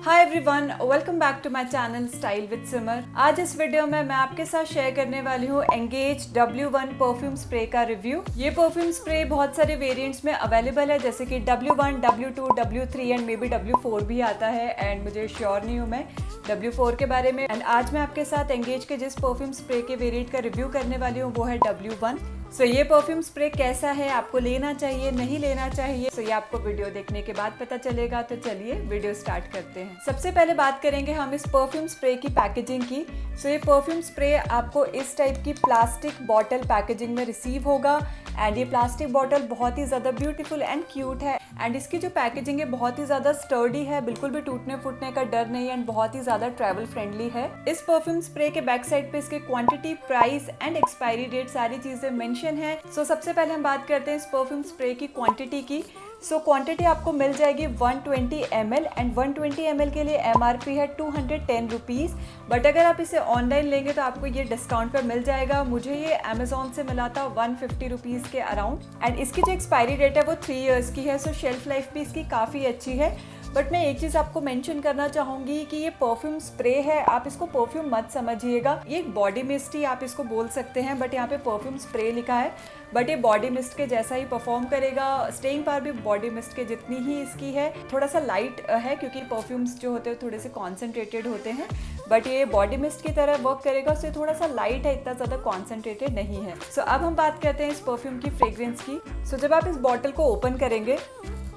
Hi everyone, welcome back to my channel style with Simar. आज इस video में मैं आपके साथ शेयर करने वाली हूँ एंगेज W1 परफ्यूम स्प्रे का रिव्यू। ये परफ्यूम स्प्रे बहुत सारे वेरिएंट्स में अवेलेबल है, जैसे कि W1, W2, W3 and may be W4 भी आता है। एंड मुझे श्योर नहीं हूँ मैं W4 के बारे में। एंड आज मैं आपके साथ एंगेज के जिस परफ्यूम स्प्रे के वेरिएंट का रिव्यू करने वाली हूँ वो है W1। सो ये परफ्यूम स्प्रे कैसा है, आपको लेना चाहिए नहीं लेना चाहिए, सो ये आपको वीडियो देखने के बाद पता चलेगा। तो चलिए वीडियो स्टार्ट करते हैं। सबसे पहले बात करेंगे हम इस परफ्यूम स्प्रे की पैकेजिंग की। सो ये परफ्यूम स्प्रे आपको इस टाइप की प्लास्टिक बॉटल पैकेजिंग में रिसीव होगा। एंड ये प्लास्टिक बॉटल बहुत ही ज़्यादा ब्यूटीफुल एंड क्यूट है। एंड इसकी जो पैकेजिंग है बहुत ही ज़्यादा स्टर्डी है, बिल्कुल भी टूटने फूटने का डर नहीं है एंड बहुत ही ज़्यादा ट्रैवल फ्रेंडली है। इस परफ्यूम स्प्रे के बैक साइड पे इसके quantity, price and expiry date सारी चीज़ें मेंशन है। सो सबसे पहले हम बात करते हैं इस परफ्यूम स्प्रे की क्वांटिटी की। सो क्वांटिटी आपको मिल जाएगी 120 ml एंड 120 ml के लिए MRP है 210 रुपीज़। बट अगर आप इसे ऑनलाइन लेंगे तो आपको ये डिस्काउंट पर मिल जाएगा। मुझे ये अमेजोन से मिला था 150 रुपीज़ के अराउंड। एंड इसकी जो एक्सपायरी डेट है वो 3 इयर्स की है। सो शेल्फ लाइफ भी इसकी काफ़ी अच्छी है। बट मैं एक चीज़ आपको मेंशन करना चाहूँगी कि ये परफ्यूम स्प्रे है, आप इसको परफ्यूम मत समझिएगा। ये एक बॉडी मिस्ट ही आप इसको बोल सकते हैं, बट यहाँ पे परफ्यूम स्प्रे लिखा है। बट ये बॉडी मिस्ट के जैसा ही परफॉर्म करेगा। स्टेइंग पावर भी बॉडी मिस्ट के जितनी ही इसकी है। थोड़ा सा लाइट है क्योंकि परफ्यूम्स जो होते हैं थोड़े से कॉन्सेंट्रेटेड होते हैं, बट ये बॉडी मिस्ट की तरह वर्क करेगा। उससे थोड़ा सा लाइट है, इतना ज़्यादा कॉन्सेंट्रेटेड नहीं है। सो अब हम बात करते हैं इस परफ्यूम की फ्रेग्रेंस की। सो जब आप इस बॉटल को ओपन करेंगे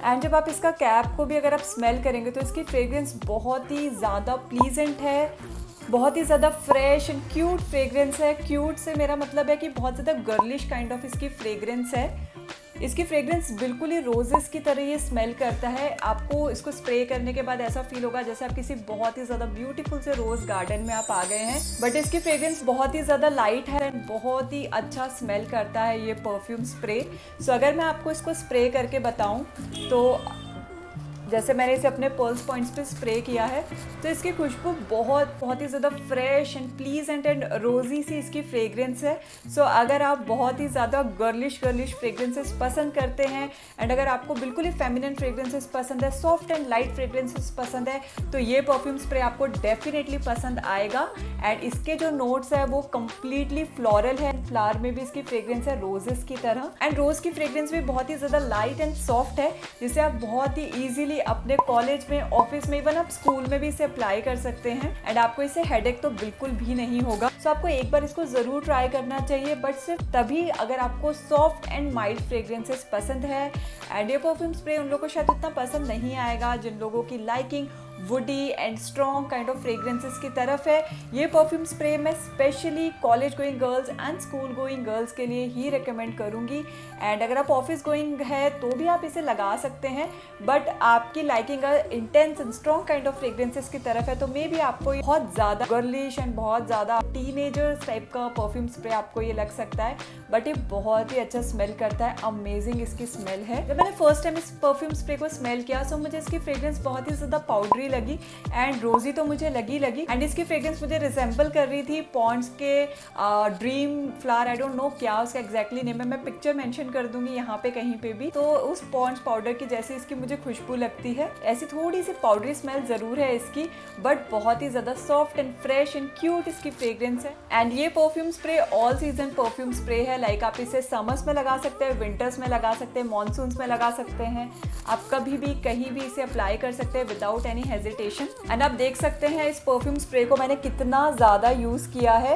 एंड जब आप इसका कैप को भी अगर आप स्मेल करेंगे तो इसकी फ्रेग्रेंस बहुत ही ज़्यादा प्लीजेंट है, बहुत ही ज़्यादा फ्रेश एंड क्यूट फ्रेग्रेंस है। क्यूट से मेरा मतलब है कि बहुत ज़्यादा गर्लिश काइंड ऑफ इसकी फ्रेग्रेंस है। इसकी फ्रेग्रेंस बिल्कुल ही रोजेस की तरह ये स्मेल करता है। आपको इसको स्प्रे करने के बाद ऐसा फील होगा जैसे आप किसी बहुत ही ज़्यादा ब्यूटीफुल से रोज़ गार्डन में आप आ गए हैं। बट इसकी फ्रेग्रेंस बहुत ही ज़्यादा लाइट है एंड बहुत ही अच्छा स्मेल करता है ये परफ्यूम स्प्रे। सो अगर मैं आपको इसको स्प्रे करके बताऊँ तो जैसे मैंने इसे अपने पल्स पॉइंट्स पे स्प्रे किया है तो इसकी खुशबू बहुत ही ज़्यादा फ्रेश एंड प्लीजेंट एंड रोजी सी इसकी फ्रेग्रेंस है। सो अगर आप बहुत ही ज़्यादा गर्लिश फ्रेग्रेंसेस पसंद करते हैं एंड अगर आपको बिल्कुल ही फेमिनिन फ्रेग्रेंसेस पसंद है, सॉफ्ट एंड लाइट फ्रेग्रेंसेस पसंद है, तो ये परफ्यूम स्प्रे आपको डेफिनेटली पसंद आएगा। एंड इसके जो नोट्स है वो कम्प्लीटली फ्लोरल है। फ्लावर में भी इसकी फ्रेग्रेंस है रोजेस की तरह। एंड रोज़ की फ्रेग्रेंस भी बहुत ही ज़्यादा लाइट एंड सॉफ्ट है, जिसे आप बहुत ही ईजिली अपने कॉलेज में, ऑफिस में, इवन आप स्कूल में भी इसे अप्लाई कर सकते हैं। एंड आपको इससे हेडेक तो बिल्कुल भी नहीं होगा। सो आपको एक बार इसको जरूर ट्राई करना चाहिए, बट सिर्फ तभी अगर आपको सॉफ्ट एंड माइल्ड फ्रेग्रेंसेस पसंद है। एंड ये परफ्यूम स्प्रे उन लोगों को शायद उतना पसंद नहीं आएगा जिन लोगों की liking woody and strong kind of fragrances की तरफ है। ये परफ्यूम स्प्रे मैं specially college going girls and school going girls के लिए ही रिकमेंड करूंगी। एंड अगर आप ऑफिस गोइंग है तो भी आप इसे लगा सकते हैं, बट आपकी liking intense and strong kind of fragrances की तरफ है तो मे बी आपको बहुत ज़्यादा गर्लिश एंड बहुत ज़्यादा टीनेजर्स टाइप का परफ्यूम स्प्रे आपको ये लग सकता है। बट ये बहुत ही अच्छा स्मेल करता है, अमेजिंग इसकी स्मेल है। जब मैंने फर्स्ट टाइम इस परफ्यूम स्प्रे को स्मेल किया तो मुझे इसकी फ्रेग्रेंस बहुत ही ज़्यादा पाउडरी लगी एंड रोजी तो मुझे लगी एंड इसकी फ्रेग्रेंस मुझे रिसेंबल कर रही थी पॉन्ड्स के dream flower, I don't know क्या उसका एग्जैक्टली नेम है, मैं पिक्चर मेंशन कर दूंगी यहाँ पे कहीं पे भी। तो उस पॉन्ड्स पाउडर की जैसी इसकी मुझे खुशबू लगती है। ऐसी थोड़ी सी पाउडरी स्मेल जरूर है इसकी, बट बहुत ही ज्यादा soft and fresh and cute इसकी फ्रेग्रेंस है। एंड ये perfume spray all season perfume spray है। लाइक आप इसे समर्स में लगा सकते हैं, विंटर्स में लगा सकते हैं, मानसून्स में लगा सकते हैं। आप कभी भी कहीं भी इसे अप्लाई कर सकते हैं विदाउट एनी हेजिटेशन। एंड आप देख सकते हैं इस परफ्यूम स्प्रे को मैंने कितना ज़्यादा यूज़ किया है।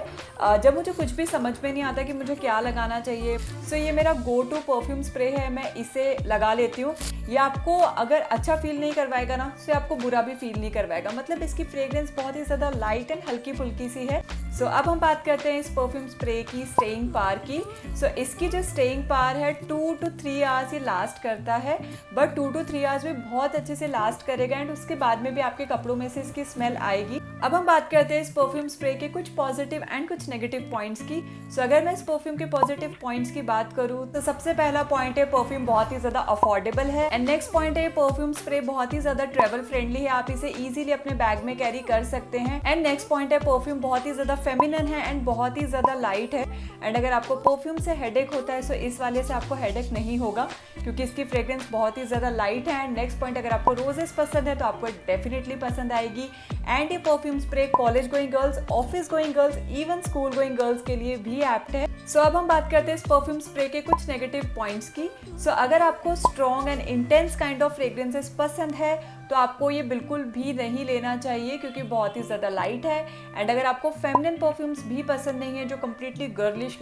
जब मुझे कुछ भी समझ में नहीं आता कि मुझे क्या लगाना चाहिए, सो ये मेरा गो टू परफ्यूम स्प्रे है, मैं इसे लगा लेती हूँ। ये आपको अगर अच्छा फील नहीं करवाएगा ना, तो आपको बुरा भी फील नहीं करवाएगा। मतलब इसकी फ्रेग्रेंस बहुत ही ज़्यादा लाइट एंड हल्की फुल्की सी है। सो अब हम बात करते हैं इस परफ्यूम स्प्रे की स्टेइंग पावर की। सो इसकी जो स्टेइंग पावर है 2 to 3 आवर्स ये लास्ट करता है, बट 2 to 3 आवर्स में बहुत अच्छे से लास्ट करेगा एंड उसके बाद में भी आपके कपड़ों में से इसकी स्मेल आएगी। अब हम बात करते हैं इस परफ्यूम स्प्रे के कुछ पॉजिटिव एंड कुछ नेगेटिव पॉइंट्स की। सो अगर मैं इस परफ्यूम के पॉजिटिव पॉइंट्स की बात करूँ तो सबसे पहला पॉइंट है परफ्यूम बहुत ही ज़्यादा अफोर्डेबल है। एंड नेक्स्ट पॉइंट है परफ्यूम स्प्रे बहुत ही ज़्यादा ट्रेवल फ्रेंडली है, आप इसे ईजिली अपने बैग में कैरी कर सकते हैं। एंड नेक्स्ट पॉइंट है परफ्यूम बहुत ही ज़्यादा फेमिनिन है एंड बहुत ही ज़्यादा लाइट है। एंड अगर आपको परफ्यूम से हेडेक होता है तो इस वाले से आपको हेडेक नहीं होगा क्योंकि इसकी फ्रेग्रेंस बहुत ही ज़्यादा लाइट है। एंड नेक्स्ट पॉइंट, अगर आपको रोजेस पसंद है तो आपको डेफिनेटली पसंद आएगी। एंड ये perfume spray college going girls, office going girls, even school going girls के लिए भी एप्ट है। सो अब हम बात करते हैं इस परफ्यूम स्प्रे के कुछ नेगेटिव पॉइंट्स की। सो अगर आपको strong and intense kind of fragrances पसंद है तो आपको ये बिल्कुल भी नहीं लेना चाहिए क्योंकि बहुत ही ज़्यादा लाइट है। एंड अगर आपको फेमिनिन परफ्यूम्स भी पसंद नहीं है जो कम्प्लीटली गर्लिश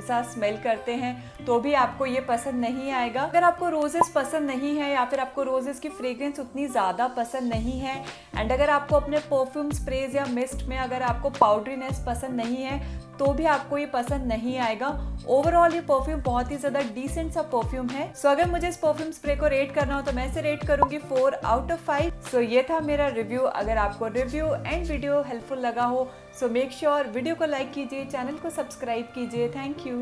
सा स्मेल करते हैं तो भी आपको ये पसंद नहीं आएगा। अगर आपको रोजेस पसंद नहीं है या फिर आपको रोजेस की फ्रेग्रेंस उतनी ज़्यादा पसंद नहीं है, एंड अगर आपको अपने परफ्यूम स्प्रेज या मिस्ट में अगर आपको पाउडरीनेस पसंद नहीं है तो भी आपको ये पसंद नहीं आएगा। ओवरऑल ये परफ्यूम बहुत ही ज़्यादा डिसेंट सा परफ्यूम है। सो अगर मुझे इस परफ्यूम स्प्रे को रेट करना हो तो मैं इसे रेट करूंगी 4 आउट ऑफ 5। सो ये था मेरा रिव्यू। अगर आपको रिव्यू एंड वीडियो हेल्पफुल लगा हो सो मेक श्योर वीडियो को लाइक कीजिए, चैनल को सब्सक्राइब कीजिए। Thank you.